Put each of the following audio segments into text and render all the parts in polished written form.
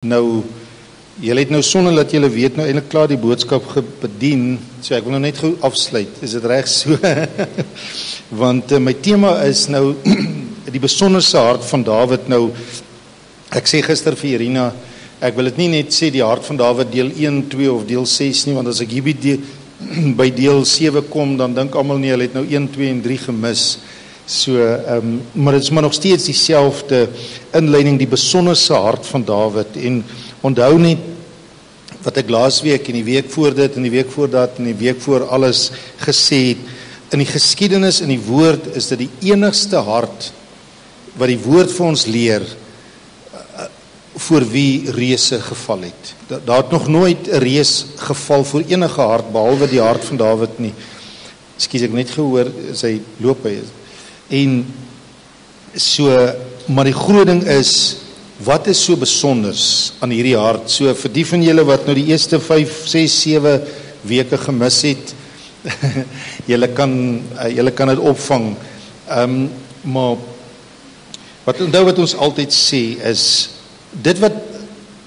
Nou, julle het nou sonder dat julle weet nou eintlik klaar die boodskap bedien, so ek wil nou net gou afsluit, is dit reg so? Want my tema is nou, die besonderse hart van Dawid nou, ek sê gister vir Irina, ek wil dit nie net sê die hart van Dawid deel 1, 2 of deel 6 nie, want as ek hier by deel 7 kom, dan dink almal nie, hulle het nou 1, 2 en 3 gemis. So, maar dit is maar nog steeds dieselfde inleiding, die besonderse hart van Dawid. En onthou net wat ek laasweek en die week voor dit en die week voor dat en die week voor alles gesê het. In die geskiedenis, in die woord, is dit die enigste hart wat die woord vir ons leer voor wie reëse geval het. Daar het nog nooit 'n reus geval voor enige hart behalwe die hart van Dawid nie. Ekskuus, ek net gehoor sy loop by is. En so, maar die groot ding is, wat is so besonders aan hierdie hart? So vir die van julle wat nou die eerste 5, 6, 7 weke gemis het, julle kan dit opvang. Maar wat onthou wat ons altyd sê is, dit wat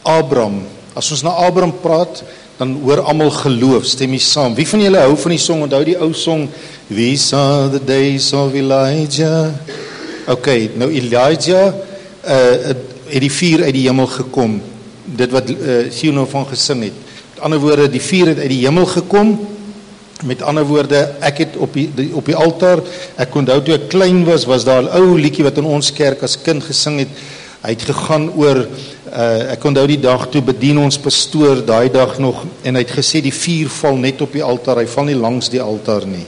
Abraham, as ons na Abraham praat, dan hoor almal geloof, stem jy saam. Wie van julle hou van die song? Onthou die ou song, These are the days of Elijah. Okay, nou Elijah het die vuur uit die hemel gekom. Dit wat Sino van gesing het. Met ander woorde, die vuur het uit die hemel gekom. Met ander woorde, ek het op die altaar, ek onthou toe ek klein was daar 'n ou liedjie wat in ons kerk as kind gesing het. Hy het gegaan oor, ek onthou die dag toe bedien ons pastoor, daai dag nog, en hy het gesê die vuur val net op die altaar, hy val nie langs die altaar nie.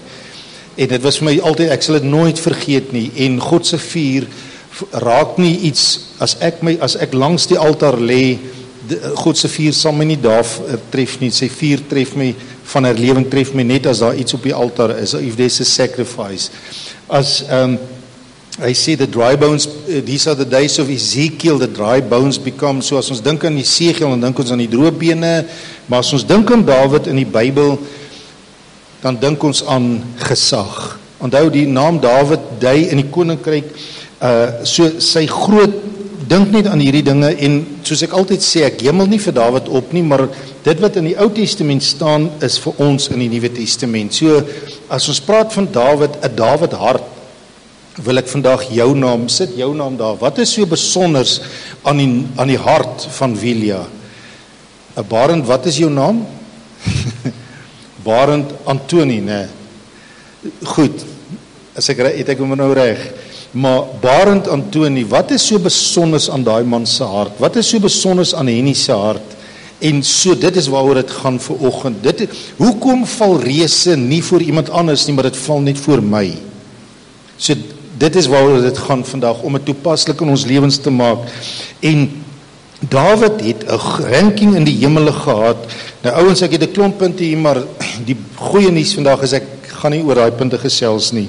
En dit was vir my altyd, ek sal dit nooit vergeet nie, en God se vuur raak nie iets, as ek langs die altaar lê, God se vuur sal my nie daar tref nie, sy vuur tref my, van herlewing tref my net as daar iets op die altaar is, if there's a sacrifice. As, hy sê, the dry bones, these are the days of Ezekiel, the dry bones become, so as ons dink aan Esegiel, dan dink ons aan die droë bene, maar as ons dink aan Dawid in die Bybel, dan dink ons aan gesag. Onthou die naam Dawid dui in die koninkryk, so sy groot, dink net aan hierdie dinge, en soos ek altyd sê, ek hemel nie vir Dawid op nie, maar dit wat in die Ou Testament staan, is vir ons in die Nuwe Testament. So, as ons praat van Dawid, 'n Dawid hart, wil ek vandag jou naam, sit jou naam daar. Wat is so besonders aan die hart van Wilia? Barend, wat is jou naam? Barend Antoni, né? Goed, as het ek hom nou reg. Maar Barend Antoni, wat is so besonders aan daai man se hart? Wat is so besonders aan Henny se hart? En so, dit is waaroor dit gaan vanoggend. Hoekom val reëse nie voor iemand anders nie, maar dit val net voor my? So, dit is waaroor dit gaan vandag, om dit toepaslik in ons lewens te maak. En Dawid het 'n ranking in die hemele gehad. Nou ouens, ek het 'n klomp punte hier, maar die goeie nuus vandag is ek gaan nie oor daai punte gesels nie.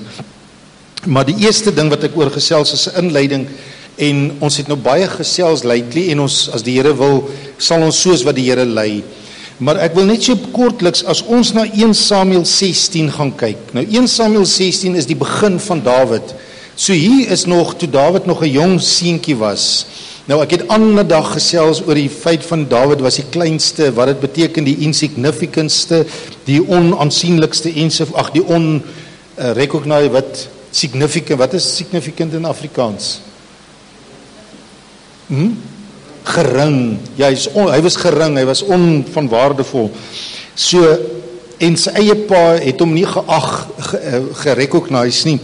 Maar die eerste ding wat ek oor gesels is 'n inleiding, en ons het nou baie gesels lately, en ons, as die Here wil, sal ons soos wat die Here lei. Maar ek wil net so kortliks, as ons na 1 Samuel 16 gaan kyk. Nou 1 Samuel 16 is die begin van Dawid. So hier is nog, toe Dawid nog 'n jong seentjie was. Nou ek het ander dag gesels oor die feit van Dawid was die kleinste, wat dit beteken, die insignificantste, die onaansienlikste ensovoorts, die onrecognized, wat is significant in Afrikaans? Gering. Ja, hy was gering, hy was onvanwaardevol. So, en sy eie pa het hom nie gerecognize nie.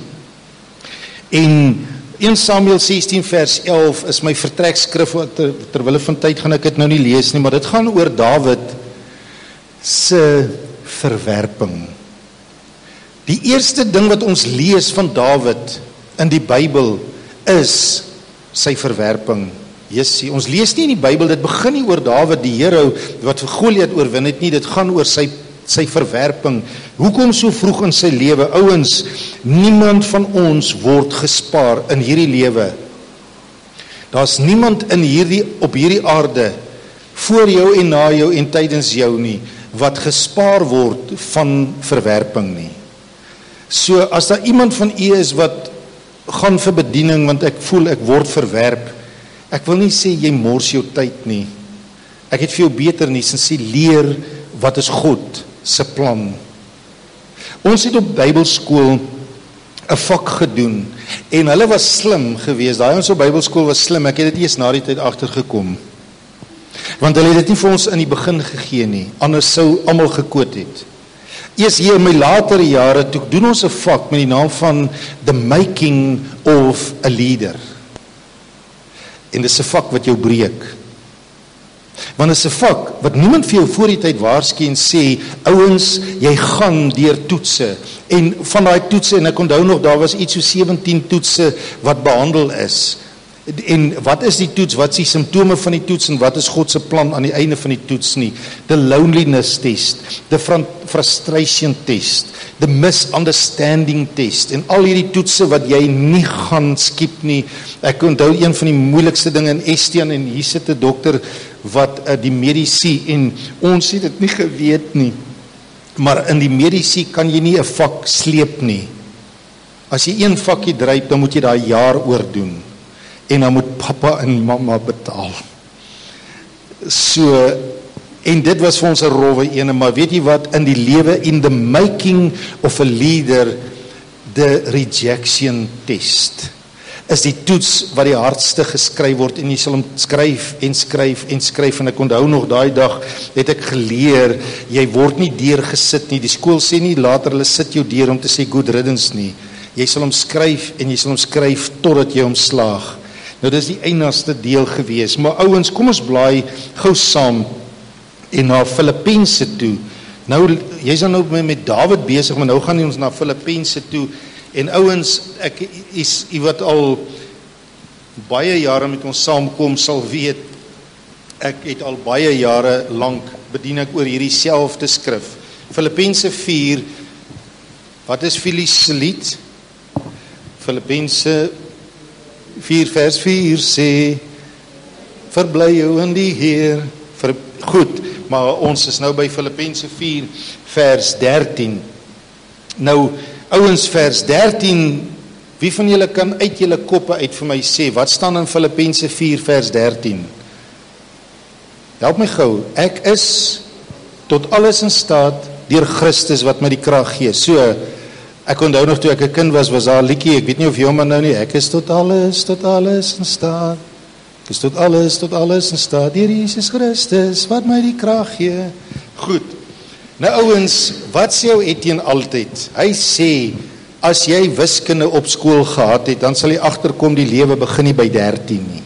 En 1 Samuel 16 vers 11 is my vertrekskrif, terwille van tyd gaan ek dit nou nie lees nie, maar dit gaan oor Dawid se verwerping. Die eerste ding wat ons lees van Dawid in die Bybel is sy verwerping. Jessie, ons lees nie in die Bybel, dit begin nie oor Dawid die hero wat vir Goliat oorwin het nie, dit gaan oor sy verwerping. Hoekom so vroeg in sy lewe? Ouens, niemand van ons word gespaar in hierdie lewe. Daar's niemand op hierdie aarde voor jou en na jou en tydens jou nie wat gespaar word van verwerping nie. So as daar iemand van u is wat gaan vir bediening want ek voel ek word verwerp, ek wil nie sê jy mors jou tyd nie. Ek het vir jou beter nuus en sê leer wat is God se plan. Ons het op Bybelskool 'n vak gedoen en hulle was slim geweest. Daai ons op Bybelskool was slim. Ek het dit eers na die tyd agtergekom. Want hulle het dit nie vir ons in die begin gegee nie. Anders sou almal gekwoot het. Eers hier in my latere jare toe doen ons 'n vak met die naam van The Making of a Leader. En dis 'n vak wat jou breek. Want dit is 'n vak wat niemand vir jou voor die tyd waarsku en sê, ouens, jy gaan deur toetse. En van daai toetse, en ek onthou nog, daar was iets so 17 toetse wat behandel is. En wat is die toets? Wat is die simptome van die toets en wat is God se plan aan die einde van die toets nie? The loneliness test, the frustration test, the misunderstanding test en al hierdie toetse wat jy nie gaan skiep nie. Ek onthou een van die moeilikste dinge in Estienne en hier sit 'n dokter wat die mediese en ons het dit nie geweet nie. Maar in die mediese kan jy nie 'n vak sleep nie. As jy een vakkie dryp, dan moet jy daai jaar oordoen. En dan moet pappa en mamma betaal. So, en dit was vir ons 'n rowwe ene, maar weet jy wat, in die lewe, in the making of a leader, the rejection test, is die toets wat die hardste geskryf word, en jy sal hom skryf en skryf en skryf, en ek onthou nog daai dag, het ek geleer, jy word nie deurgesit nie, die skool sê nie later, hulle sit jou deur om te sê good riddance nie, jy sal hom skryf en jy sal hom skryf totdat jy hom slaag. Nou dis die eindigste deel gewees, maar ouens, kom ons blaai gou saam en na Filippense toe. Nou, jy's dan nou met Dawid besig, maar nou gaan ons na Filippense toe, en ouens, ek is, wat al baie jare met ons saamkom, sal weet, ek het al baie jare lank bedien ek oor hierdie selfde skrif. Filippense 4, wat is Filiese lied? Filippense 4 vers 4 sê, verbly jou in die Heer. Goed, maar ons is nou by Filippense 4 vers 13. Nou, ouens, vers 13, wie van julle kan uit julle koppe uit vir my sê, wat staan in Filippense 4 vers 13? Help my gou, ek is tot alles in staat deur Christus wat my die krag gee. So, ek onthou nog toe ek 'n kind was daar 'n liedjie, ek weet nie of jy hom nou nie, ek is tot alles in staat. Ek is tot alles in staat deur Jesus Christus wat my die krag gee. Goed. Nou ouens, wat sê ou Etienne altyd? Hy sê, as jy wiskunde op skool gehad het, dan sal jy agterkom die lewe begin nie by 13 nie.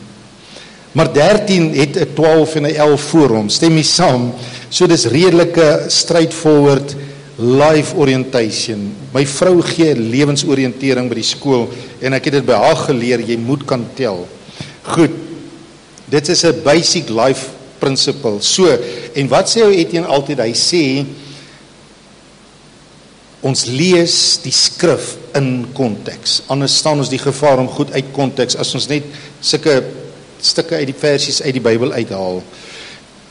Maar 13 het 'n 12 en 'n 11 voor hom, stem jy saam? So dis redelike straightforward life orientation. My vrou gee lewensoriëntering by die skool en ek het dit by haar geleer, jy moet kan tel. Goed, dit is 'n basic life principle. So, en wat sê ou Etienne altyd? Hy sê, ons lees die skrif in konteks. Anders staan ons die gevaar om goed uit konteks, as ons net sulke stukke uit die versies uit die Bybel uithaal.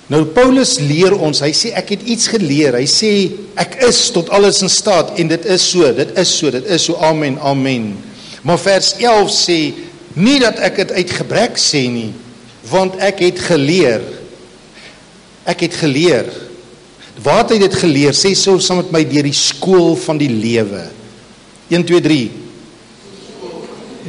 Nou Paulus leer ons, hy sê ek het iets geleer, hy sê ek is tot alles in staat en dit is so, amen, amen. Maar vers 11 sê, nie dat ek het uit gebrek sê nie, want ek het geleer. Waar het hy dit geleer? Sê so saam met my, deur die skool van die lewe. 1, 2, 3.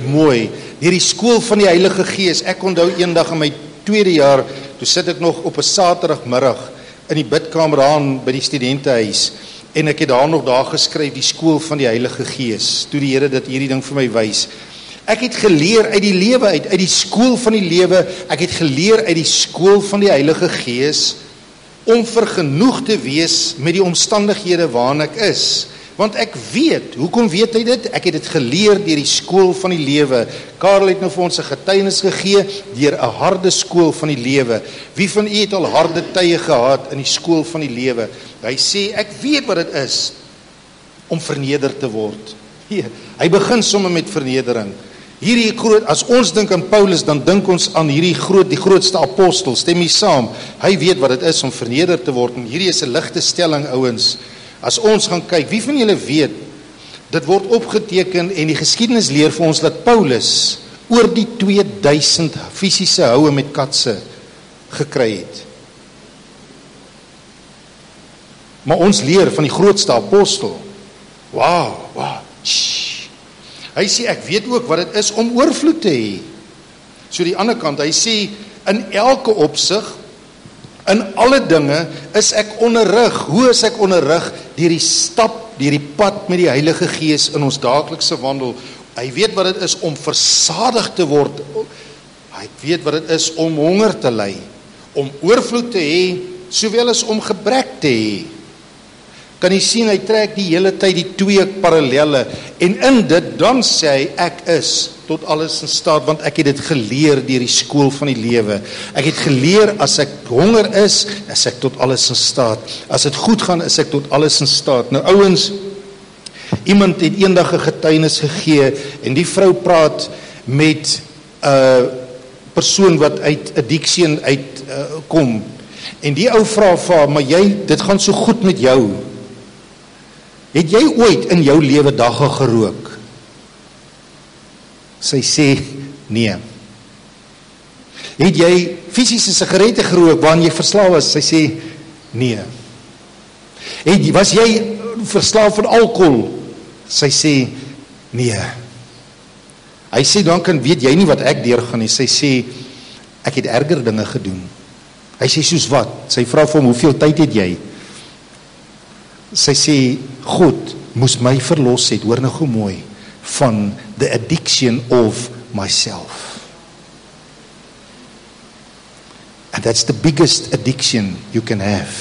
Mooi, deur die skool van die Heilige Gees. Ek onthou eendag in my 2de jaar, toe sit ek nog op 'n Saterdagmiddag in die bidkamer aan by die studentehuis en ek het daar geskryf die skool van die Heilige Gees. Toe die Here dit hierdie ding vir my wys. Ek het geleer uit die lewe uit die skool van die lewe. Ek het geleer uit die skool van die Heilige Gees om vergenoeg te wees met die omstandighede waarin ek is. Want ek weet, hoekom weet hy dit? Ek het dit geleer deur die skool van die lewe. Karel het nou vir ons 'n getuienis gegee deur 'n harde skool van die lewe. Wie van u het al harde tye gehad in die skool van die lewe? Hy sê, ek weet wat dit is om verneder te word. Hy begin sommer met vernedering. Hierdie groot, as ons dink aan Paulus, dan dink ons aan die grootste apostel, stem jy saam? Hy weet wat dit is om verneder te word, en hierdie is 'n ligte stelling, ouens. As ons gaan kyk, wie van julle weet, dit word opgeteken en die geskiedenis leer vir ons dat Paulus oor die 2000 fisiese houe met katse gekry het. Maar ons leer van die grootste apostel. Wow. Hy sê, ek weet ook wat dit is om oorvloed te hê. So die ander kant, hy sê, in elke opsig, in alle dinge, is ek onderrig. Hoe is ek onderrig? Deur die pad met die Heilige Gees in ons daaglikse wandel. Hy weet wat dit is om versadig te word. Hy weet wat dit is om honger te ly, om oorvloed te hê, sowel as om gebrek te hê. Kan jy sien, hy trek die hele tyd die twee parallelle, en in dit, dan sê hy, ek is tot alles in staat, want ek het dit geleer deur die skool van die lewe. Ek het geleer, as ek honger is ek tot alles in staat. As dit goed gaan, is ek tot alles in staat. Nou ouens, iemand het eendag 'n getuienis gegee, en die vrou praat met 'n persoon wat uit addiction kom, en die ou vra vir haar, maar dit gaan so goed met jou. Het jy ooit in jou lewe dagga gerook? Sy sê, nee. Het jy fisiese sigarette gerook waarin jy verslaaf was? Sy sê, nee. Was jy verslaaf van alkohol? Sy sê, nee. Hy sê, dan weet jy nie wat ek deurgaan nie. Sy sê, ek het erger dinge gedoen. Hy sê, soos wat? Sy vra vir hom, hoeveel tyd het jy? Sy sê, God moes my verlos het, hoor nou gou mooi, van the addiction of myself. And that's the biggest addiction you can have.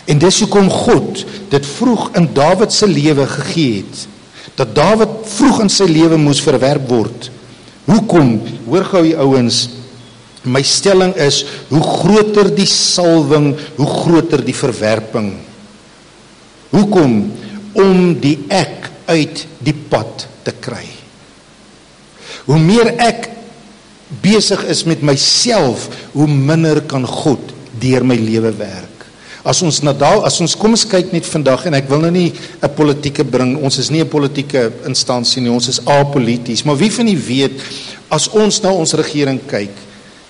En dis hoekom God dit vroeg in Dawid se lewe gegee het, dat Dawid vroeg in sy lewe moes verwerp word. Hoekom? Hoor gou die ouens, my stelling is, hoe groter die salwing, hoe groter die verwerping. Hoekom? Om die ek uit die pad te kry. Hoe meer ek besig is met myself, hoe minder kan God deur my lewe werk. As ons kom ons kyk net vandag, en ek wil nou nie 'n politieke bring, ons is nie 'n politieke instansie nie, ons is apolities, maar wie van die weet, as ons na ons regering kyk,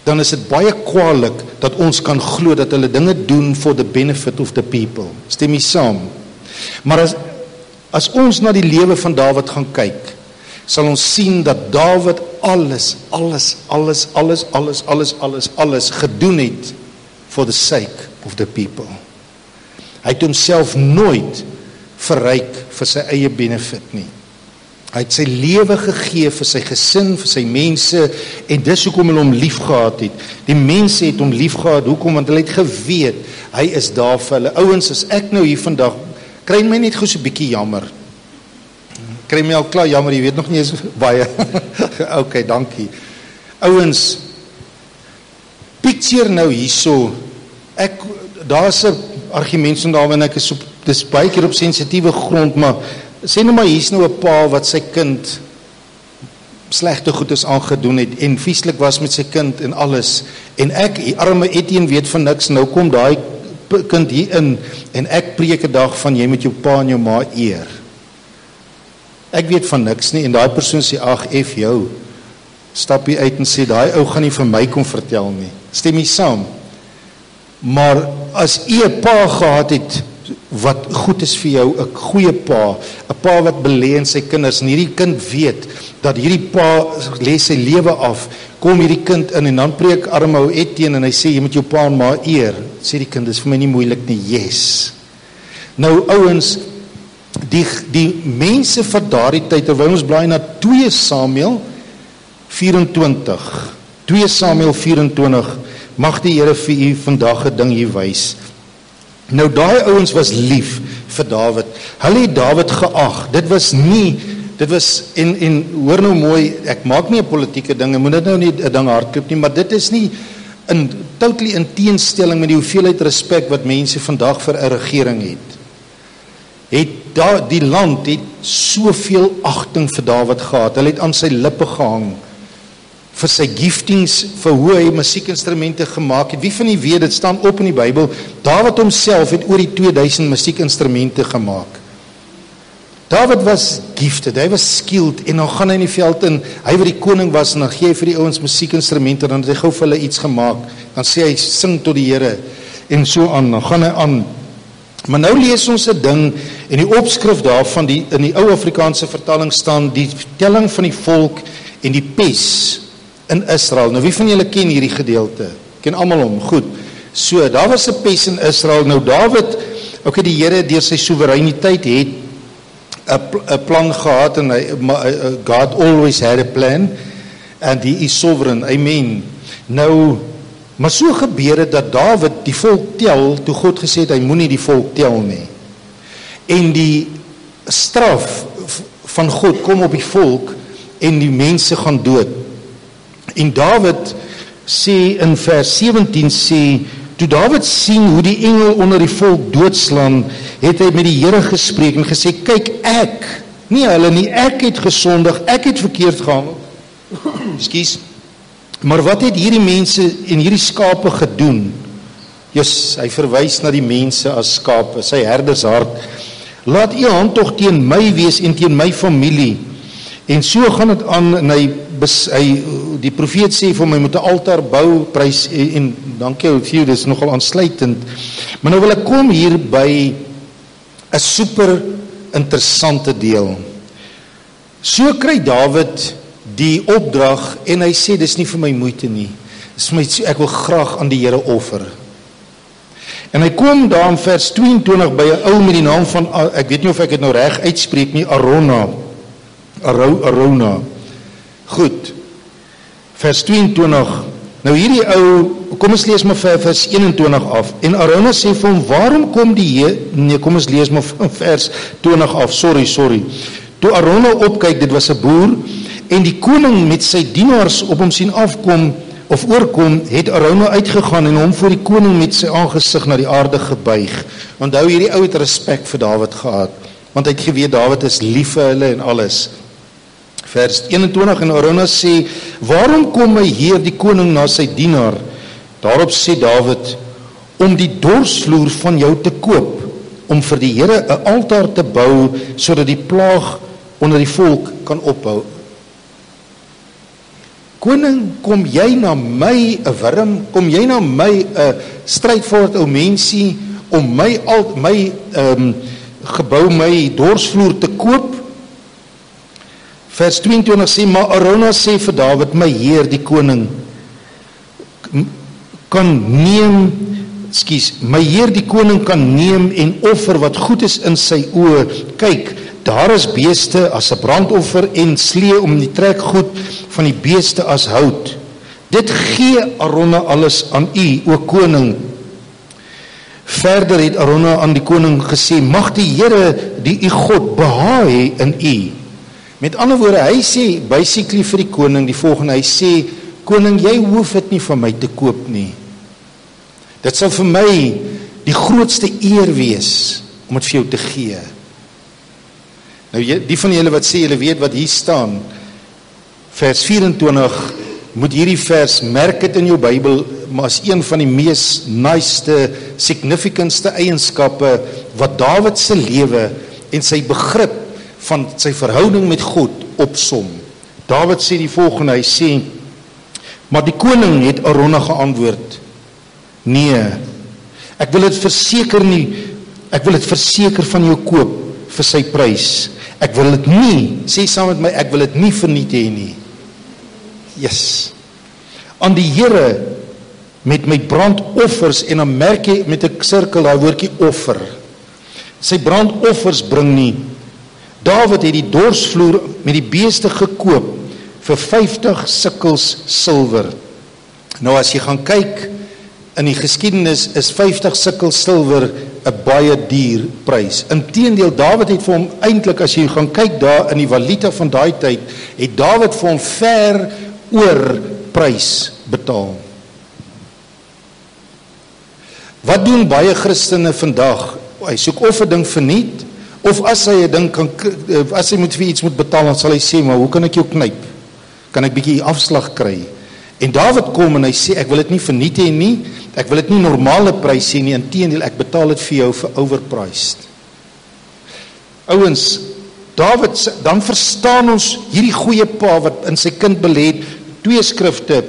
dan is dit baie kwaadlik dat ons kan glo dat hulle dinge doen for the benefit of the people. Stem jy saam? Maar as ons na die lewe van Dawid gaan kyk, sal ons sien dat Dawid alles gedoen het for the sake of the people. Hy het homself nooit verryk vir sy eie benefit nie. Hy het sy lewe gegee vir sy gesin, vir sy mense, en dis hoekom hulle hom lief gehad het. Die mense het hom lief gehad, hoekom? Want hulle het geweet, hy is daar vir hulle. Ouens, as ek nou hier vandag, kry my net gou so 'n bietjie jammer. Kry my al klaar jammer, jy weet nog nie eens baie. Okay, dankie. Ouens, picture nou hierso, daar's 'n argument van daarin, ek is dis baie keer op sensitiewe grond, maar sê nou maar, hier's nou 'n pa wat sy kind slegte goedes aangedoen het, en vieslik was met sy kind en alles, en ek, die arme Etienne weet van niks, nou kom daai kind hier in, en ek preek 'n dag van, jy moet jou pa en jou ma eer. Ek weet van niks nie, en daai persoon sê, ag, F jou, stap hier uit en sê, daai ou gaan nie vir my kom vertel nie. Stem jy saam? Maar as jy 'n pa gehad het, wat goed is vir jou, 'n goeie pa, 'n pa wat belê in sy kinders, en hierdie kind weet, dat hierdie pa lê sy lewe af, kom hierdie kind in, en dan preek arme ou Etienne, en hy sê, jy moet jou pa en ma eer, sê die kind, dis vir my nie moeilik nie, yes. Nou ouens, die mense van daardie tyd, terwyl ons blaai na 2 Samuel 24, mag die Here vir u vandag 'n ding hier wys. Nou daai ouens was lief vir Dawid. Hulle het Dawid geag. Dit was en hoor nou mooi, ek maak nie 'n politieke ding, ek moet dit nou nie 'n ding hardklop nie, maar dit is nie totally in teenstelling met die hoeveelheid respek wat mense vandag vir 'n regering het. Die land het soveel agting vir Dawid gehad. Hulle het aan sy lippe gehang vir sy giftings, vir hoe hy musiekinstrumente gemaak het. Wie van die weet, dit staan op in die Bybel, Dawid homself het oor die 2000 musiekinstrumente gemaak. Dawid was gifted, hy was skilled, en dan gaan hy in die veld in, hy wat die koning was, en dan gee hy vir die ouens musiekinstrumente, dan het hy gou vir hulle iets gemaak, dan sê hy, sing tot die Here, en so aan, dan gaan hy aan, Maar nou lees ons 'n ding en die opskrif daarvan in die ou Afrikaanse vertaling staan die telling van die volk en die pes in Israel. Nou wie van julle ken hierdie gedeelte? Ken almal hom, goed. So, daar was 'n pes in Israel. Nou Dawid, die Here deur sy soewereiniteit het 'n plan gehad en God always had a plan and he is sovereign. Amen. Nou, maar so gebeur het dat Dawid die volk tel toe God gesê het hy moenie die volk tel nie. En die straf van God kom op die volk en die mense gaan dood. En Dawid sê in vers 17 sê, toe Dawid sien hoe die engel onder die volk doodslaan, het hy met die Here gespreek en gesê, kyk nie hulle nie, ek het gesondig, ek het verkeerd gehandel. Ekskuus. Maar wat het hierdie mense en hierdie skape gedoen? Hy verwys na die mense as skape, sy herdershart. Laat u hand tog teen my wees en teen my familie. En so gaan dit aan en die profeet sê vir my moet 'n altaar bou, prys en dankie vir jou, dis nogal aansluitend. Maar nou wil ek kom hier by 'n super interessante deel. So kry Dawid die opdrag en hy sê dis nie vir my moeite nie. Dis vir my, ek wil graag aan die Here offer. En hy kom daar in vers 22 by 'n ou met die naam van, ek weet nie of ek dit nou reg uitspreek nie, Arona. Goed. Vers 22. Nou hierdie ou, kom ons lees maar vers 21 af. En Arona sê vir hom, waarom kom kom ons lees maar vers 20 af. Sorry. Toe Arona opkyk, dit was 'n boer, en die koning met sy dienaars op hom sien afkom of oorkom, het Arona uitgegaan en hom voor die koning met sy aangesig na die aarde gebuig. Onthou hierdie ou het respek vir Dawid gehad, want hy het geweet Dawid is lief vir hulle en alles. Vers 21 en Arona sê, waarom kom my heer die koning na sy dienaar? Daarop sê Dawid, om die dorsvloer van jou te koop, om vir die Here 'n altaar te bou, sodat die plaag onder die volk kan ophou. Koning, kom jy na my 'n wurm, kom jy na my 'n strydvoort ou mensie om my gebou, my dorsvloer te koop? Vers 22 sê, maar Arona sê vir Dawid, my heer die koning my heer die koning kan neem en offer wat goed is in sy oë. Kyk, daar is beeste as 'n brandoffer en slee om die trekgoed van die beeste as hout. Dit gee Arona alles aan u, o koning. Verder het Arona aan die koning gesê, mag die Here die u God behaag hê in u. Met ander woorde, hy sê basically vir die koning die volgende, hy sê, koning, jy hoef dit nie van my te koop nie. Dit sal vir my die grootste eer wees om dit vir jou te gee. Nou, die van julle wat sê, julle weet wat hier staan, vers 24, moet hierdie vers, merk dit in jou Bybel, maar as een van die mees niceste, significantste eienskappe, wat Dawid se lewe en sy begrip van sy verhouding met God opsom. Dawid sê die volgende, hy sê, maar die koning het Arona geantwoord, nee, ek wil dit verseker van jou koop vir sy prys. Ek wil dit nie, sê saam met my, ek wil dit nie verniet hê nie. Yes. Aan die Here met my brandoffers, en dan merk jy met 'n sirkel daai woordjie offer. Sy brandoffers bring nie. Dawid het die dorsvloer met die beeste gekoop vir 50 sikkels silwer. Nou as jy gaan kyk in die geskiedenis, is 50 sikkels silwer 'n baie duur prys. Inteendeel, Dawid het vir hom eintlik, as jy gaan kyk daar in die valuta van daai tyd, het Dawid vir hom ver oor prys betaal. Wat doen baie Christene vandag? Hy soek of 'n ding verniet, of as hy 'n ding kan, as hy vir iets moet betaal, dan sal hy sê, maar hoe kan ek jou knyp? Kan ek bietjie afslag kry? En Dawid kom en hy sê, ek wil dit nie verniet hê nie, ek wil dit nie normale prys hê nie, inteendeel, ek betaal dit vir jou vir overpriced. Ouens, Dawid, dan verstaan ons hierdie goeie pa wat in sy kind belê het, 2 skrifte,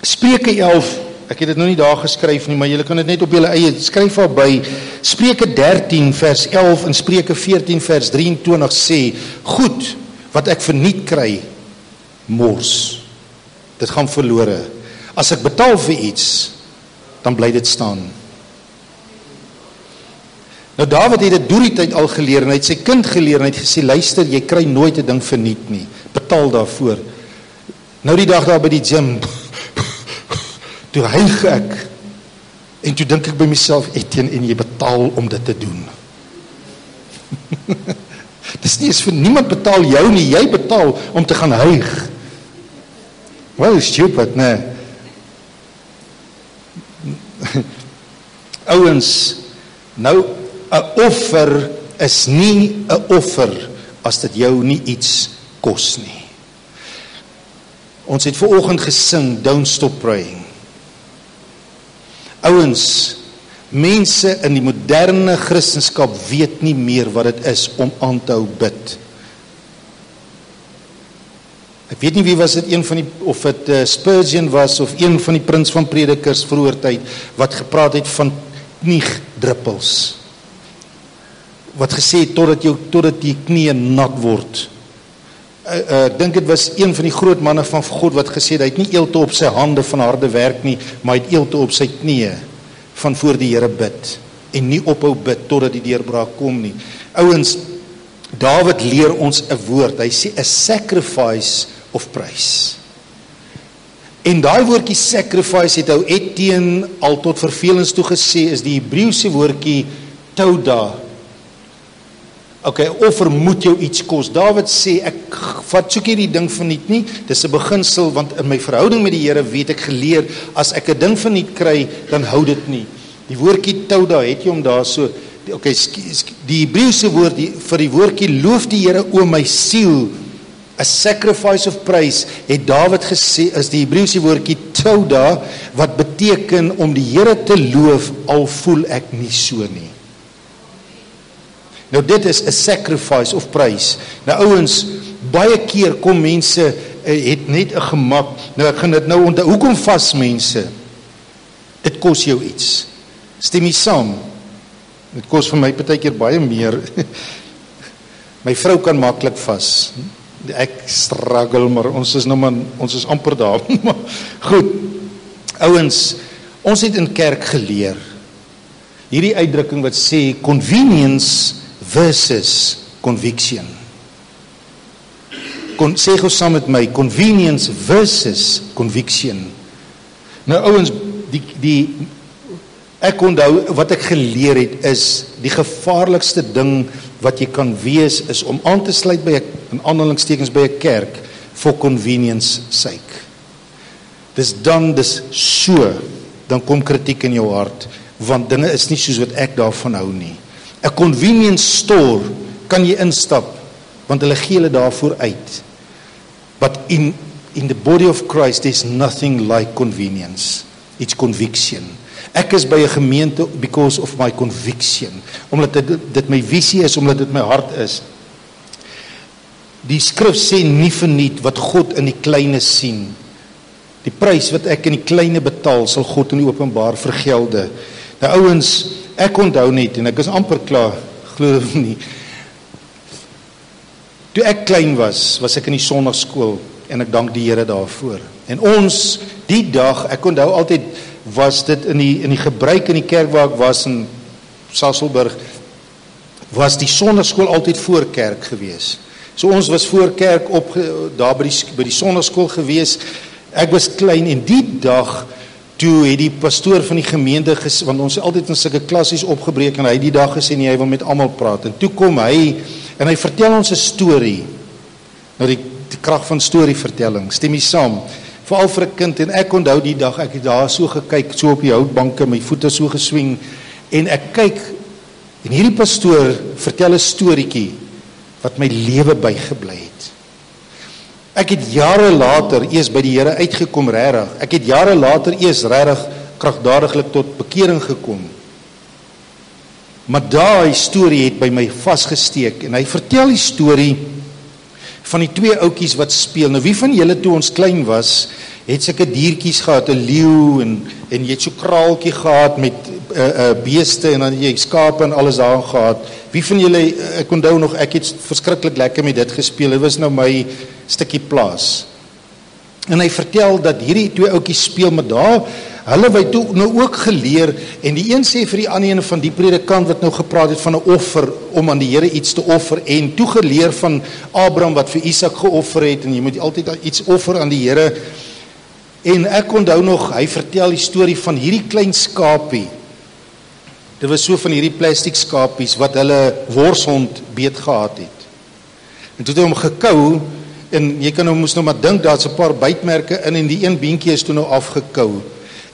Spreuke 11 ek het dit nou nie daar geskryf nie, maar julle kan dit net op julle eie, skryf al by, Spreuke 13 vers 11 en Spreuke 14 vers 23 sê, goed, wat ek verniet kry, mors. Dit gaan verlore. As ek betaal vir iets, dan bly dit staan. Nou Dawid het dit deur die tyd al geleer, en hy het sy kind geleer, en hy het gesê, luister, jy kry nooit 'n ding verniet nie, betaal daarvoor. Nou die dag daar by die gym, toe hyg ek, en toe dink ek by myself, Etienne, en jy betaal om dit te doen. Dis nie eens vir niemand betaal jou nie, jy betaal om te gaan hyg. Well, stupid, nee. Ouens, nou, 'n offer is nie 'n offer as dit jou nie iets kos nie. Ons het vanoggend gesing, Don't Stop Praying. Ouens, mense in die moderne Christendom weet nie meer wat dit is om aan te hou bid. Ek weet nie wie was dit, een van die, of dit Spurgeon was, of een van die prins van predikers vroeër tyd, wat gepraat het van kniegdruppels. Wat gesê het, totdat die knieë nat word. Ek dink dit was een van die groot manne van God wat gesê het, hy het nie eelte op sy hande van harde werk nie, maar hy het eelte op sy knieë van voor die Here bid, en nie ophou bid totdat die deurbraak kom nie. Ouens, Dawid leer ons 'n woord, hy sê, a sacrifice of praise. En daai woordjie sacrifice het ou Etienne al tot vervelings toe gesê, is die Hebreëse woordjie tauda. Okay, offer moet jou iets kos. Dawid sê, ek vat soek hierdie ding verniet nie, dis 'n beginsel, want in my verhouding met die Here weet ek geleer, as ek 'n ding verniet kry, dan hou dit nie. Die woordjie tauda, het jy hom daar so, okay, die Hebreëse woord vir die woordjie loof die Here o my siel, a sacrifice of praise, het Dawid gesê, is die Hebreëse woordjie tauda, wat beteken om die Here te loof, al voel ek nie so nie. Nou dit is a sacrifice of praise. Nou ouens, baie keer kom mense, het net 'n gemak, nou ek gaan dit nou onthou, hoekom vas mense? Dit kos jou iets. Stem jy saam? Dit kos vir my partykeer baie meer. My vrou kan maklik vas. Ek struggle, maar ons is amper daar. Goed, ouens, ons het in kerk geleer, hierdie uitdrukking wat sê, convenience versus conviction. Sê gou saam met my, convenience versus conviction. Nou ouens, ek onthou, wat ek geleer het, is, die gevaarlikste ding wat jy kan wees, is om aan te sluit by, in aanhalingstekens by 'n kerk, for convenience sake. Dis so, dan kom kritiek in jou hart, want dinge is nie soos wat ek daarvan hou nie. 'n convenience store kan jy instap, want hulle gee hulle daarvoor uit. But in the body of Christ, there's nothing like convenience. It's conviction. Ek is by 'n gemeente because of my conviction, omdat dit my visie is, omdat dit my hart is. Die skrif sê nie verniet wat God in die kleine sien. Die prys wat ek in die kleine betaal, sal God in die openbaar vergelde. Nou ouens, ek onthou net, en ek is amper klaar, glo of nie. Toe ek klein was ek in die sonnaarskool, en ek dank die Here daarvoor. En ons, die dag, ek onthou altyd, was dit in die gebruik in die kerk waar ek was, in Sasolburg, was die sonnaarskool altyd voor kerk gewees. So ons was voor kerk daar by die sonnaarskool gewees. Ek was klein, en die dag, toe het die pastoor van die gemeente want ons het altyd in sulke klassies opgebreek, en hy het die dag gesê, nie, hy wil met almal praat, en toe kom hy, en hy vertel ons 'n storie. Nou die krag van storievertelling, stem jy saam? Veral vir 'n kind, en ek onthou die dag, ek het daar so gekyk, so op die houtbanke, my voete so geswing, en ek kyk, en hierdie pastoor vertel 'n storieetjie, wat my lewe bygebly het. Ek het jare later eers by die Here uitgekom regtig. Ek het jare later eers regtig kragdadiglik tot bekering gekom. Maar daai storie het by my vasgesteek, en hy vertel die storie van die twee ouetjies wat speel. Nou wie van julle toe ons klein was, het sulke diertjies gehad, 'n leeu en jy het so kraaltjie gehad met beeste en dan jy skape en alles daar gehad. Wie van julle, ek onthou nog, ek het verskriklik lekker met dit gespeel. Dit was nou my stukkie plaas. En hy vertel dat hierdie twee ouetjies speel met daar. Hulle het toe nou ook geleer en die een sê vir die ander een van die predikant wat nou gepraat het van 'n offer om aan die Here iets te offer en toe geleer van Abraham wat vir Isak geoffer het en jy moet altyd iets offer aan die Here. En ek onthou nog, hy vertel die storie van hierdie klein skapie. Dit was so van hierdie plastiek skapies wat hulle worshond beet gehad het. En toe het hy hom gekou en jy kan nou moes nou maar dink daar's 'n paar bytmerke in en die een beentjie is toe nou afgekou.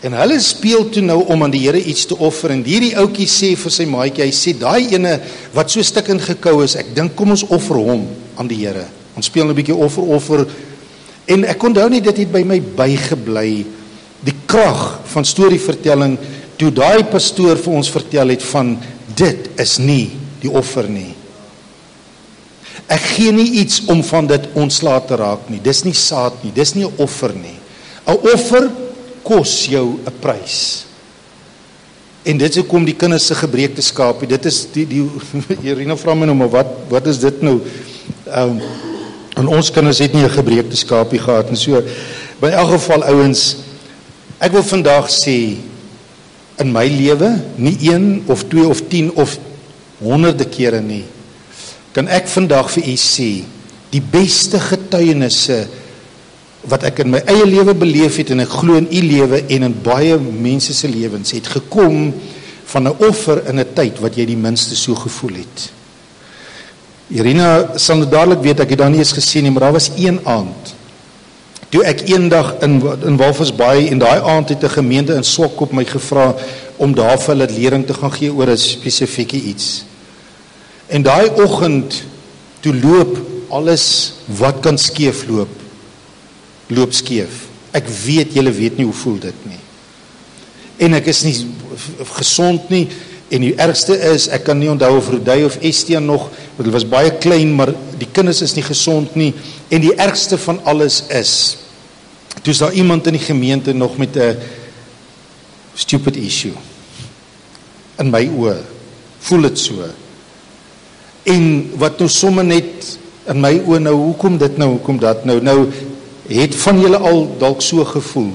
En hulle speel toe nou om aan die Here iets te offer en hierdie ouetjie sê vir sy maatjie, hy sê daai ene wat so stikkend gekou is, ek dink kom ons offer hom aan die Here. Ons speel 'n bietjie offer. En ek onthou nie, dit het by my bygebly, die krag van storievertelling, toe daai pastoor vir ons vertel het van, dit is nie die offer nie. Ek gee nie iets om van dit ontslae te raak nie, dis nie saad nie, dis nie 'n offer nie. 'n Offer kos jou 'n prys. En dit is hoekom die kinders se gebreekte skapie, dit is die Irina vra my nou, maar wat is dit nou? En ons kinders het nie 'n gebreekte skapie gehad en so. By elk geval ouens, ek wil vandag sê in my lewe, nie 1 of 2 of 10 of honderde kere nie, kan ek vandag vir u sê, die beste getuienisse wat ek in my eie lewe beleef het en ek glo in u lewe en in baie mense se lewens het gekom van 'n offer in 'n tyd wat jy die minste so gevoel het. Irina sal dadelik weet, ek het daar nie eens gesien nie, maar daar was een aand toe ek eendag in Walvisbaai en daai aand het 'n gemeente in Swakop my gevra om daar vir hulle lering te gaan gee oor 'n spesifieke iets. En daai oggend toe loop alles wat kan skeef loop skeef. Ek weet julle weet nie hoe voel dit nie. En ek is nie gesond nie en die ergste is ek kan nie onthou of Rodey of Estian nog, want hulle was baie klein, maar die kinders is nie gesond nie en die ergste van alles is toe is daar iemand in die gemeente nog met 'n stupid issue. In my oë voel dit so. En wat nou sommer net in my oë nou, hoekom dit nou, hoekom dat nou het van julle al dalk so gevoel.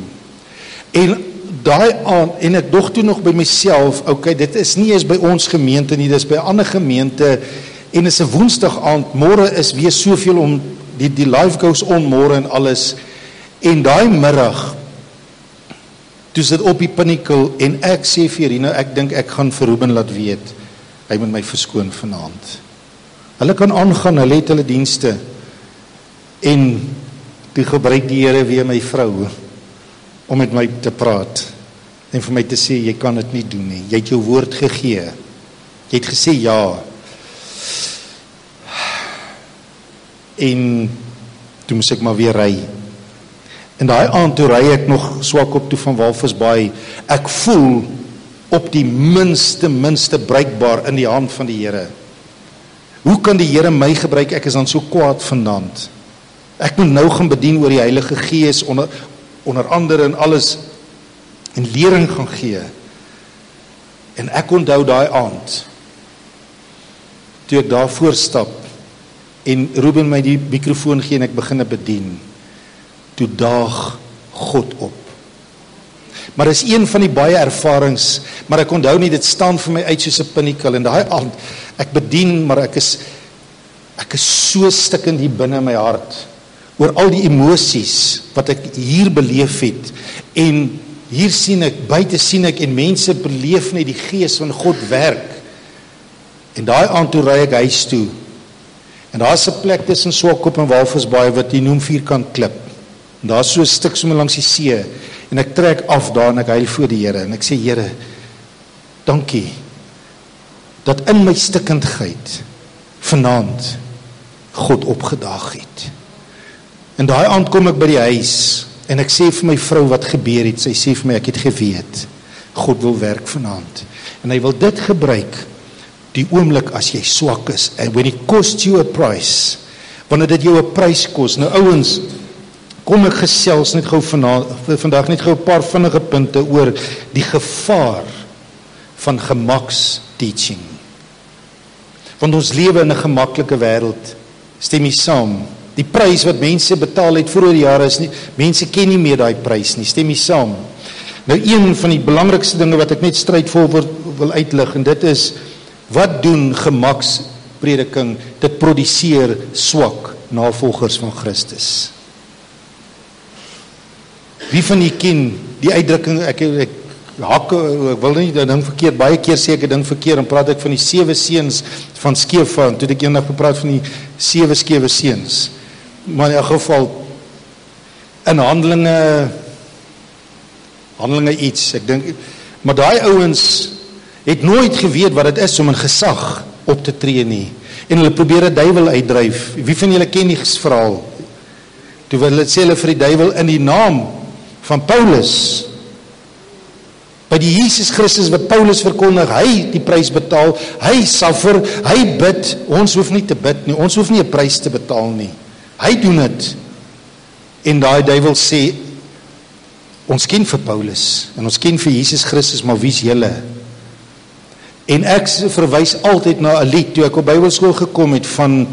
En daai aand, en ek dog toe nog by myself, okay, dit is nie eens by ons gemeente nie, dit is by 'n ander gemeente, en is 'n Woensdag aand, môre is weer soveel om, die life goes on môre en alles, en daai middag, toe sit op die pinnacle, en ek sê vir Irina, ek dink ek gaan vir Ruben laat weet, hy moet my verskoon vanaand. Hulle kan aangaan, hulle het hulle dienste, en toe gebruik die Here weer my vrou, om met my te praat, en vir my te sê, jy kan dit nie doen nie, jy het jou woord gegee, jy het gesê ja, en toe moes ek maar weer ry, en daai aand toe ry ek nog Swakop toe van Walvisbaai, ek voel op die minste bruikbaar in die hand van die Here. Hoe kan die Here my gebruik, ek is dan so kwaad vanaand, ek moet nou gaan bedien oor die Heilige Gees, onder andere en alles, en lering gaan gee, en ek onthou daai aand, toe ek daar voorstap, en Ruben my die mikrofoon gee en ek begin bedien, toe daag God op. Maar dis een van die baie ervarings, maar ek onthou nie, dit staan vir my uit soos 'n pinnacle, en daai aand, ek bedien, maar ek is so stikkend hier binne in my hart, oor al die emosies, wat ek hier beleef het, en hier sien ek, buite sien ek, en mense beleef net die Gees van God werk, en daai aand toe ry ek huis toe, en daar is 'n plek tussen Swakop en Walvisbaai, wat die noem Vierkant Klip, en daar is so 'n stuk sommer langs die see, en ek trek af daar, en ek huil voor die Here, en ek sê, Here, dankie, dat in my stikkendheid, vanaand, God opgedaag het. En daai aand kom ek by die huis, en ek sê vir my vrou wat gebeur het, sy sê vir my, ek het geweet, God wil werk vanaand, en hy wil dit gebruik, die oomblik as jy swak is, and when it costs you a price, wanneer dit jou 'n prys kos, nou ouens, Kom ek gesels net gou vandag net gou 'n paar vinnige punte oor die gevaar van gemaksteaching. Want ons lewe in 'n gemaklike wêreld, stem jy saam? Die prys wat mense betaal het vroeër jare is nie, mense ken nie meer daai prys nie, stem jy saam? Nou een van die belangrikste dinge wat ek net strydvol wil uitlig, en dit is, wat doen gemaksprediking? Dit produseer swak navolgers van Christus. Wie van julle ken die uitdrukking, ek wil nie die ding verkeerd, baie keer sê ek die ding verkeerd, en praat ek van die 7 seuns van Skefa, en toe het ek eendag gepraat van die 7 skewe seuns. Maar in elk geval, in Handelinge iets, ek dink, maar daai ouens het nooit geweet wat dit is om in gesag op te tree nie, en hulle probeer 'n duiwel uitdryf. Wie van julle ken die verhaal? Toe wil hulle sê hulle vir die duiwel in die naam van Paulus, by die Jesus Christus wat Paulus verkondig, hy die prys betaal, hy suffer, hy bid, ons hoef nie te bid nie, ons hoef nie 'n prys te betaal nie, hy doen dit, en daai duiwel sê, ons ken vir Paulus, en ons ken vir Jesus Christus, maar wie's julle? En ek verwys altyd na 'n lied, toe ek op Bybelskool gekom het, van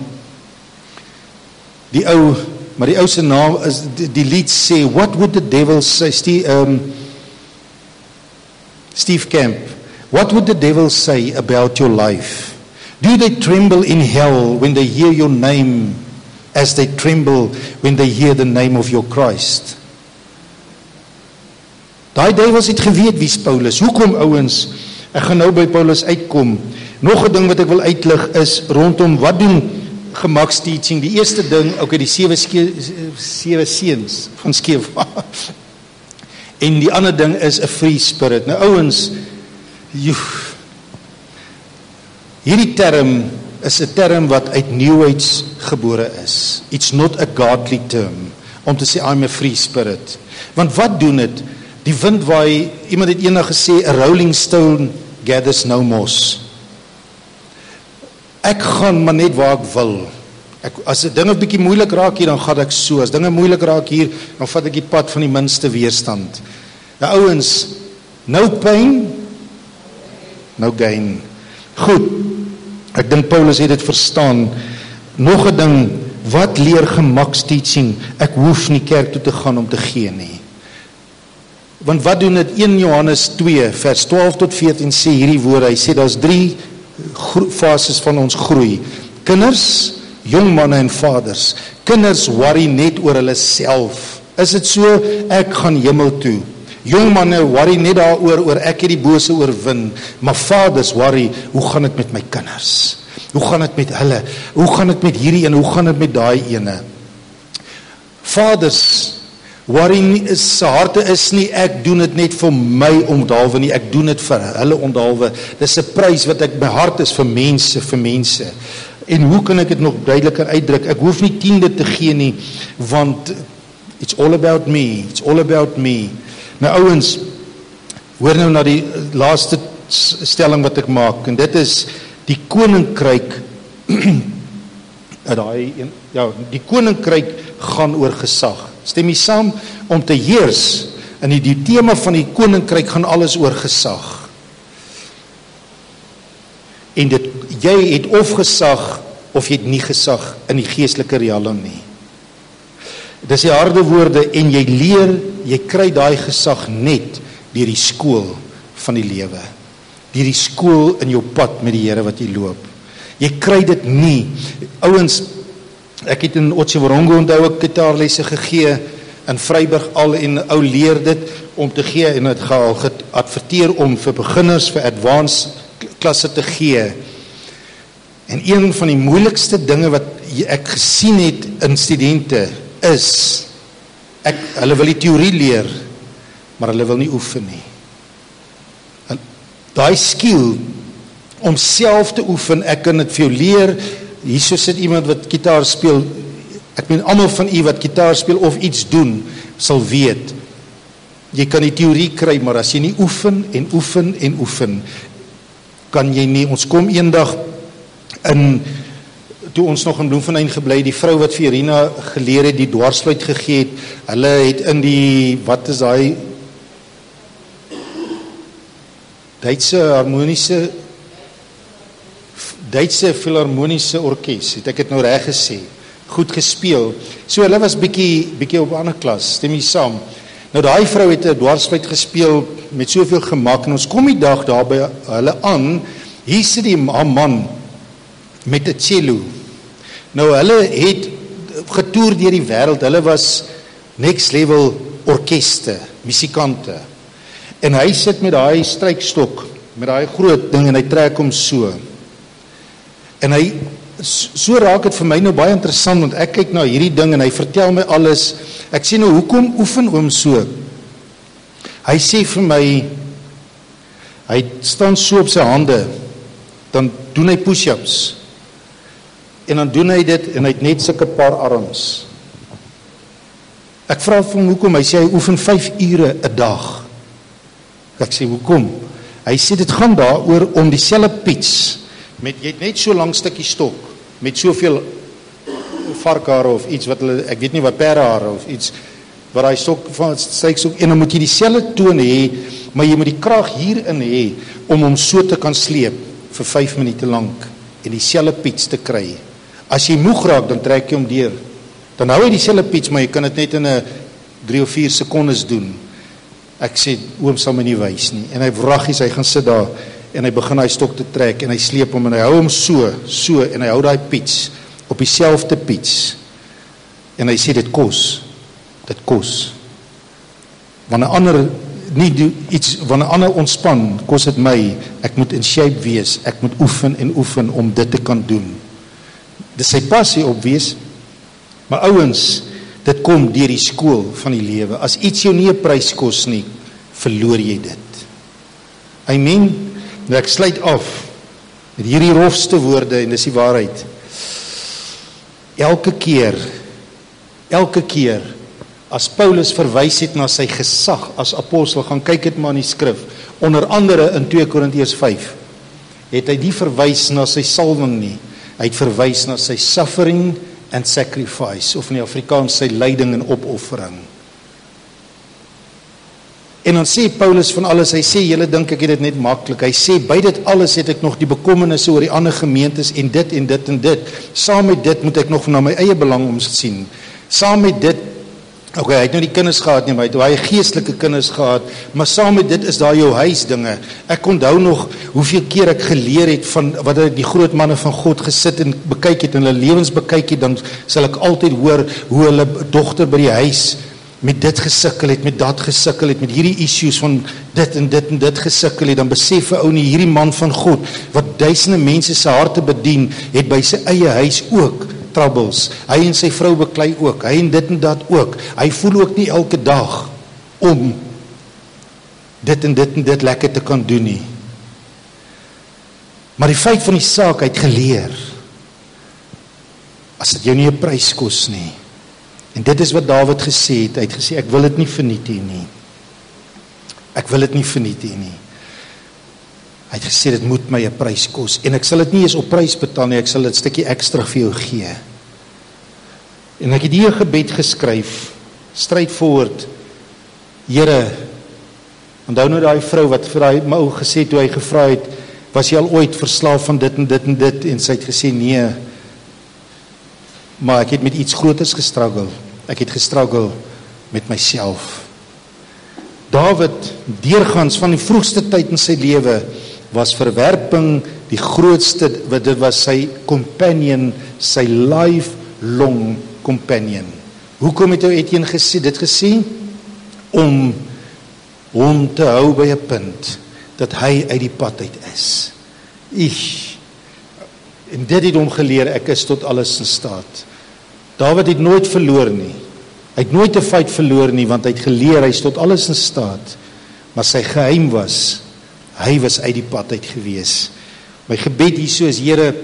die ou, maar die ou se naam is, die lied sê, what would the devil say, Steve Camp, what would the devil say about your life? Do they tremble in hell when they hear your name, as they tremble when they hear the name of your Christ? Daai duiwels het geweet wie's Paulus. Hoekom ouens? Ek gaan nou by Paulus uitkom. Nog 'n ding wat ek wil uitlig is rondom wat doen gemaksteaching. Die eerste ding, die 7 seuns van Skefa. En die ander ding is 'n free spirit. Nou ouens, hierdie term is 'n term wat uit New Age gebore is. It's not a godly term om te sê I'm a free spirit. Want wat doen dit? Die wind waai, iemand het eendag gesê, a rolling stone gathers no moss. Ek gaan maar net waar ek wil. As dinge 'n bietjie moeilik raak hier, dan gaan ek so. As dinge moeilik raak hier, dan vat ek die pad van die minste weerstand. Nou ouens, no pain, no gain. Goed, ek dink Paulus het dit verstaan. Nog 'n ding, wat leer gemaksteaching? Ek hoef nie kerk toe te gaan om te gee nie. Want wat doen dit? 1 Johannes 2 vers 12 tot 14 sê hierdie woorde. Hy sê daar's 3 fases van ons groei. Kinders, jong manne en vaders. Kinders worry net oor hulle self. Is dit so? Ek gaan hemel toe. Jong manne worry net daaroor oor ek het die bose oorwin. Maar vaders worry, hoe gaan dit met my kinders? Hoe gaan dit met hulle? Hoe gaan dit met hierdie een? Hoe gaan dit met daai ene? Vaders worry se harte is nie, ek doen dit net vir my ondalwe nie, ek doen dit vir hulle ondalwe. Dis 'n prys wat my hart is vir mense. En hoe kan ek dit nog duideliker uitdruk? Ek hoef nie 10de te gee nie, want it's all about me. Nou ouens, hoor nou na die laaste stelling wat ek maak, en dit is die koninkryk, die koninkryk gaan oor gesag. Stem jy saam? Om te heers, en die tema van die koninkryk gaan alles oor gesag. En jy het of gesag, of jy het nie gesag in die geestelike riekalm nie. Dis die harde woorde, en jy leer, jy kry daai gesag net deur die skool van die lewe. Deur die skool in jou pad met die Here wat jy loop. Jy kry dit nie. Ouens, ek het in Otjiwarongo onthou ek gitaarlesse gegee in Vryburg al, en ou leer dit om te gee, en het geadverteer om vir beginners, vir advanced klasse te gee. En een van die moeilikste dinge wat ek gesien het in studente is, hulle wil die teorie leer, maar hulle wil nie oefen nie. Daai skill om self te oefen, ek kan dit vir jou leer. Hierso sit iemand wat gitaar speel. Ek meen almal van u wat gitaar speel of iets doen, sal weet. Jy kan die teorie kry, maar as jy nie oefen, kan jy nie. Ons kom eendag in toe ons nog in Bloemfontein gebly, die vrou wat vir Irina geleer het, die dwarsfluit gegee het, hulle het in die, wat is daai Duitse Philharmoniese Orkes, het ek het nou reg gesê, goed gespeel. So hulle was bietjie op 'n ander klas, stem jy saam? Nou daai vrou het 'n dwarsfluit gespeel met soveel gemak en ons kom die dag daar by hulle aan, hier sit die man met 'n cello. Nou hulle het getoer deur die wêreld, hulle was next level orkeste, musikante. En hy sit met daai strykstok, met daai groot ding en hy trek hom so. En hy, so raak het vir my nou baie interessant, want ek kyk na hierdie ding en hy vertel my alles. Ek sê nou, hoekom oefen hom so? Hy sê vir my, hy staan so op sy hande, dan doen hy push-ups. En dan doen hy dit en hy het net sulke paar arms. Ek vra vir hom hoekom, hy sê hy oefen 5 ure 'n dag. Ek sê hoekom? Hy sê dit gaan daaroor om dieselfde pitch, jy het net so lank stukkie stok, met soveel varkhare of iets wat hulle, ek weet nie wat perdehare of iets, wat hy stok van strykstok, en dan moet jy dieselfde toon hê, maar jy moet die krag hierin hê, om hom so te kan sleep, vir 5 minute lank, en dieselfde pitch te kry. As jy moeg raak, dan trek jy hom deur. Dan hou hy dieselfde pitch, maar jy kan dit net in 'n 3 of 4 sekondes doen. Ek sê, oom sal my nie wys nie. En hy wraggies, hy gaan sit daar, en hy begin hy stok te trek, en hy sleep hom, en hy hou hom so, en hy hou daai pitch, op dieselfde pitch. En hy sê, dit kos. Wanneer ander nie doen iets, wanneer ander ontspan, kos dit my, ek moet in shape wees, ek moet oefen om dit te kan doen. Dis sy passie op wees, maar ouens, dit kom deur die skool van die lewe. As iets jou nie 'n prys kos nie, verloor jy dit. Amen. Nou ek sluit af met hierdie rofste woorde, en dis die waarheid. Elke keer, as Paulus verwys het na sy gesag as apostel, gaan kyk dit maar in die skrif, onder andere in 2 Korintiërs 5, het hy nie verwys na sy salwing nie, hy het verwys na sy suffering and sacrifice, of in die Afrikaans sy lyding en opoffering. En dan sê Paulus van alles, hy sê, julle dink ek het dit net maklik, hy sê, by dit alles het ek nog die bekommernisse oor die ander gemeentes, en dit, saam met dit moet ek nog na my eie belang omsien, saam met dit, ok, hy het nou die kinders gehad nie, maar hy het baie geestelike kinders gehad, maar saam met dit is daar jou huisdinge. Ek onthou nog hoeveel keer ek geleer het van wat die groot manne van God gesit en bekyk het en hulle lewens bekyk het, dan sal ek altyd hoor hoe hulle dogter by die huis met dit gesukkel het, met dat gesukkel het, met hierdie issues van dit en dit gesukkel het, dan besef 'n ou nie, hierdie man van God wat duisende mense se harte bedien, het by sy eie huis ook troubles. Hy en sy vrou beklei ook, hy en dit en dat ook. Hy voel ook nie elke dag om dit en dit lekker te kan doen nie. Maar die feit van die saak, hy het geleer, as dit jou nie 'n prys kos nie. En dit is wat Dawid gesê het, hy het gesê, ek wil dit nie verniet hê nie. Ek wil dit nie verniet hê nie. Hy het gesê, dit moet my 'n prys kos, en ek sal dit nie eens op prys betaal nie, ek sal dit stukkie ekstra vir jou gee. En ek het hier 'n gebed geskryf, straightforward, Here, onthou nou daai vrou wat vir daai ou gesê toe hy gevra het, was jy al ooit verslaaf van dit en dit, en sy het gesê, nee, maar ek het met iets groters gestruggle, ek het gestruggle met myself. Dawid, deurgaans van die vroegste tyd in sy lewe, was verwerping die grootste, wat dit was sy companion, sy lifelong companion. Hoekom het Etienne dit gesê? Om hom te hou by 'n punt, dat hy uit die pad uit is. En dit het hom geleer, ek is tot alles in staat. Dawid het nooit verloor nie. Hy het nooit 'n fight verloor nie, want hy het geleer, hy is tot alles in staat. Maar sy geheim was, hy was uit die pad uit gewees. My gebed hierso is, Here,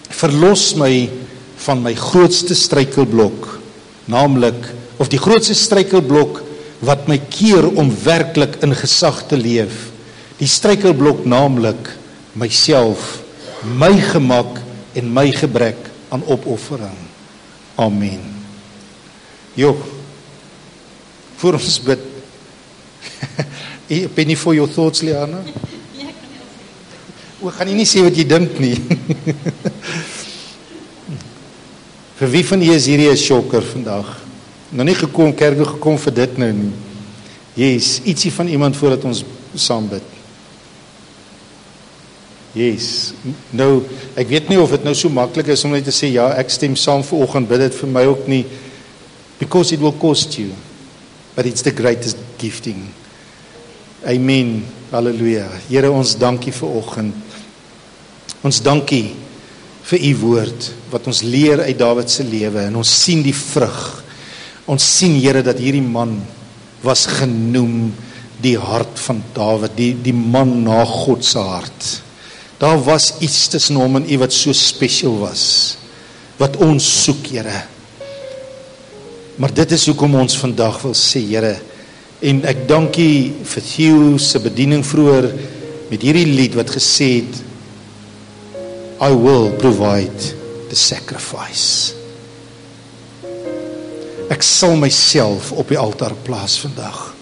verlos my van my grootste struikelblok, naamlik, of die grootste struikelblok wat my keer om werklik in gesag te leef. Die struikelblok naamlik myself, my gemak en my gebrek aan opoffering. Amen. Jo, voor ons bid. Penny for your thoughts, Liana? O, gaan jy nie sê wat jy dink nie. Vir wie van julle is hierdie 'n shocker vandag? Nou nie gekom, kerk toe gekom vir dit nou nie. Yes, ietsie van iemand voordat ons saam bid. Yes, nou, ek weet nie of dit nou so maklik is om net te sê, ja, ek stem saam vanoggend, bid dit vir my ook nie, because it will cost you, but it's the greatest gifting. Amen, halleluja. Here, ons dankie vanoggend. Ons dankie vir u woord, wat ons leer uit Dawid se lewe, en ons sien die vrug. Ons sien, Here, dat hierdie man was genoem die hart van Dawid, die man na God se hart. Daar was iets tussen hom en u wat so special was, wat ons soek, Here. Maar dit is hoekom ons vandag wil sê, Here, en ek dank u vir Theo se bediening vroeër met hierdie lied wat gesê het, I will provide the sacrifice. Ek sal myself op die altaar plaas vandag.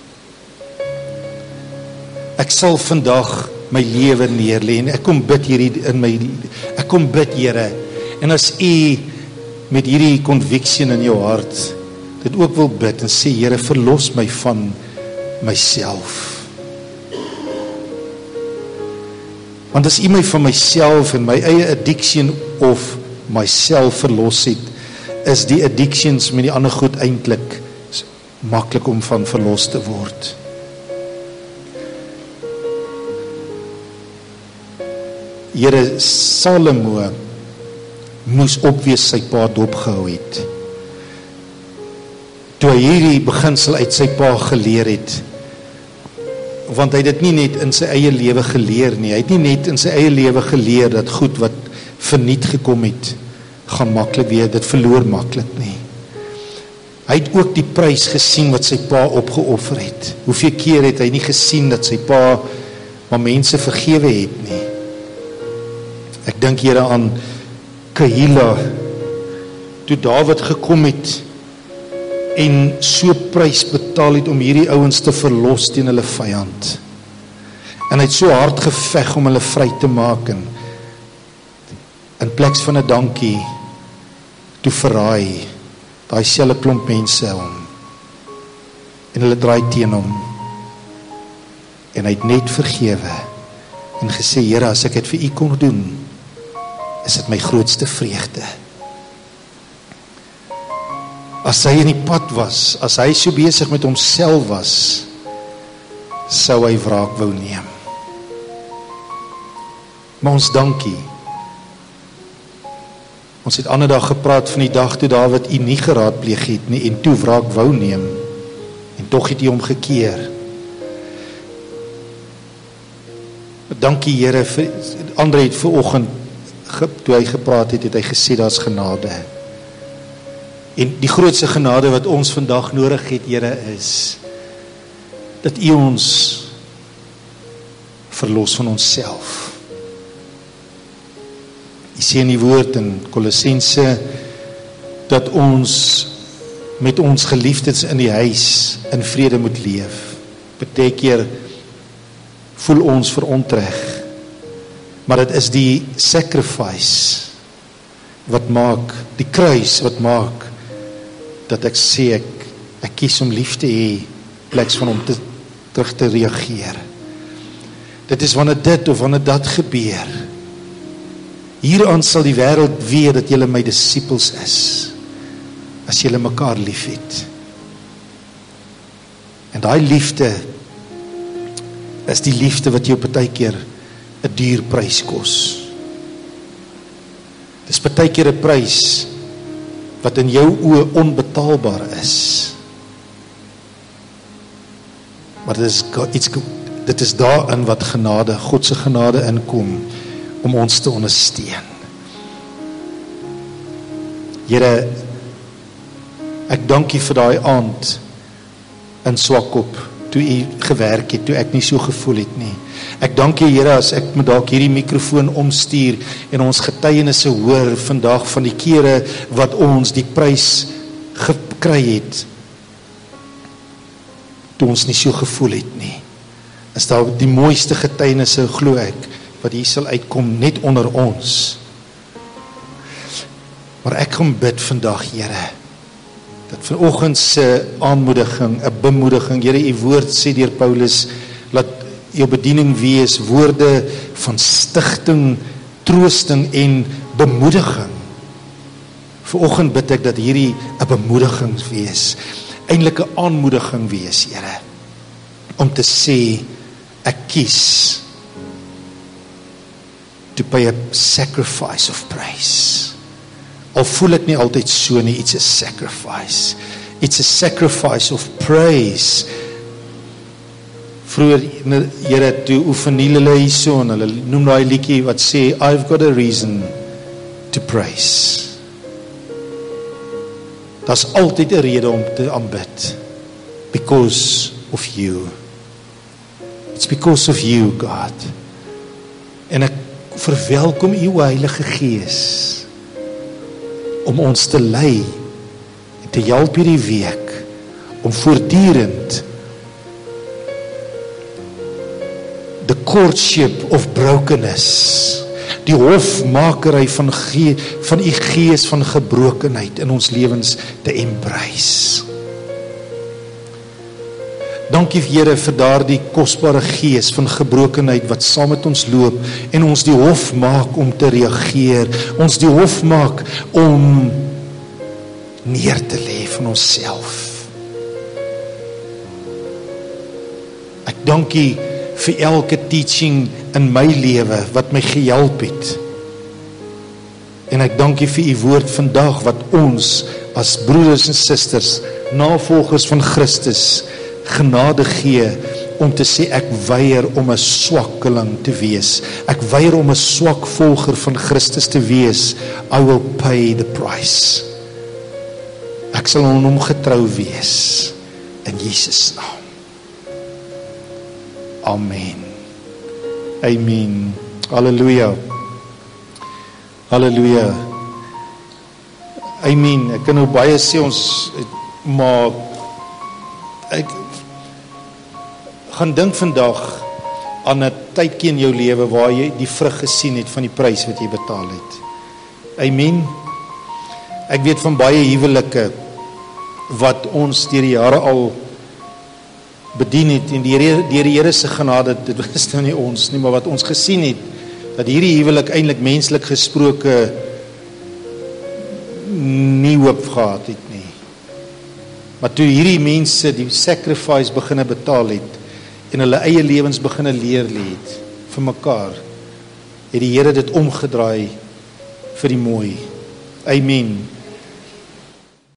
Ek sal vandag my lewe neerlê en ek kom bid hierdie in my, ek kom bid, Here, en as u met hierdie conviction in jou hart dit ook wil bid en sê, Here, verlos my van myself. Want as u my van myself en my eie addiction of myself verlos het, is die addictions met die ander goed eintlik maklik om van verlos te word. Here, Salomo moes opwees sy pa dopgehou het. Toe hy hierdie beginsel uit sy pa geleer het, want hy het dit nie net in sy eie lewe geleer nie, hy het nie net in sy eie lewe geleer dat goed wat verniet gekom het, gaan maklik weer, dit verloor maklik nie. Hy het ook die prys gesien wat sy pa opgeoffer het. Hoeveel keer het hy nie gesien dat sy pa maar mense vergewe het nie. Ek dink, Here, aan Kehila, toe Dawid gekom het en so prys betaal het om hierdie ouens te verlos teen hulle vyand. En hy het so hard geveg om hulle vry te maak, en in plek van 'n dankie, toe verraai daai selfe klomp mense hom. En hulle draai teen hom. En hy het net vergewe en gesê, Here, as ek dit vir u kon doen, is dit my grootste vreugde. As hy in die pad was, as hy so besig met homself was, sou hy wraak wou neem. Maar ons dankie. Ons het ander dag gepraat van die dag toe Dawid u nie geraadpleeg het nie, en toe wraak wou neem, en tog het hy hom gekeer. Dankie, Here, Andre het vanoggend, toe hy gepraat het, het hy gesê, daar's genade. En die grootste genade wat ons vandag nodig het, Here, is dat u ons verlos van onsself. U sê in die woord in Kolossense dat ons met ons geliefdes in die huis in vrede moet leef. Baie keer voel ons verontreg, maar dit is die sacrifice wat maak, die kruis wat maak dat ek sê ek kies om lief te hê plek van om terug te reageer. Dit is wanneer dit of wanneer dat gebeur. Hieraan sal die wêreld weet dat julle my disippels is, as julle mekaar lief het. En daai liefde is die liefde wat jou partykeer 'n duur prys kos. Dis partykeer 'n prys wat in jou oë onbetaalbaar is. Maar dit is daarin wat genade, God se genade inkom om ons te ondersteun. Here, ek dank U vir daai aand in Swakop, toe U gewerk het, toe ek nie so gevoel het nie. Ek dank U, Here, as ek met dalk hierdie mikrofoon omstuur en ons getuienisse hoor vandag van die kere wat ons die prys gekry het, toe ons nie so gevoel het nie. Is daar die mooiste getuienisse, glo ek, wat hier sal uitkom net onder ons. Maar ek gaan bid vandag, Here, dat vanoggend se aanmoediging, 'n bemoediging, Here, U woord sê deur Paulus, laat jou bediening wees woorde van stigting, troosting en bemoediging. Vanoggend bid ek dat hierdie 'n bemoediging wees, eintlik 'n aanmoediging wees, Here, om te sê, ek kies to pay a sacrifice of praise. Al voel ek nie altyd so nie, it's a sacrifice. It's a sacrifice of praise. Vroeger, Here, toe oefen hulle hierso en hulle noem daai liedjie wat sê, I've got a reason to praise. Daar's altyd 'n rede om te aanbid. Because of you. It's because of you, God. En ek verwelkom U, Heilige Gees, om ons te lei en te help hierdie week om voortdurend the courtship of brokenness, die hofmakery van U gees van gebrokenheid in ons lewens te embrace. Dankie, Here, vir daardie kosbare gees van gebrokenheid wat saam met ons loop en ons die hof maak om te reageer, ons die hof maak om neer te lê van onsself. Ek dank U vir elke teaching in my lewe wat my gehelp het. En ek dank U vir U woord vandag wat ons as broeders en susters, navolgers van Christus, genade gee om te sê ek weier om 'n swakkeling te wees. Ek weier om 'n swak volger van Christus te wees. I will pay the price. Ek sal aan hom getrou wees in Jesus naam. Amen. Amen. Halleluja. Halleluja. Amen. Ek kan nou baie sê ons, maar ek gaan dink vandag aan 'n tydjie in jou lewe waar jy die vrug gesien het van die prys wat jy betaal het. Amen. Ek weet van baie huwelike wat ons deur die jare al bedien het en deur die Here se genade, dit was nou nie ons nie, maar wat ons gesien het, dat hierdie huwelik eintlik menslik gesproke nie hoop gehad het nie. Maar toe hierdie mense die sacrifice beginne betaal het en hulle eie lewens beginne leer het vir mekaar, het die Here dit omgedraai vir die mooi. Amen.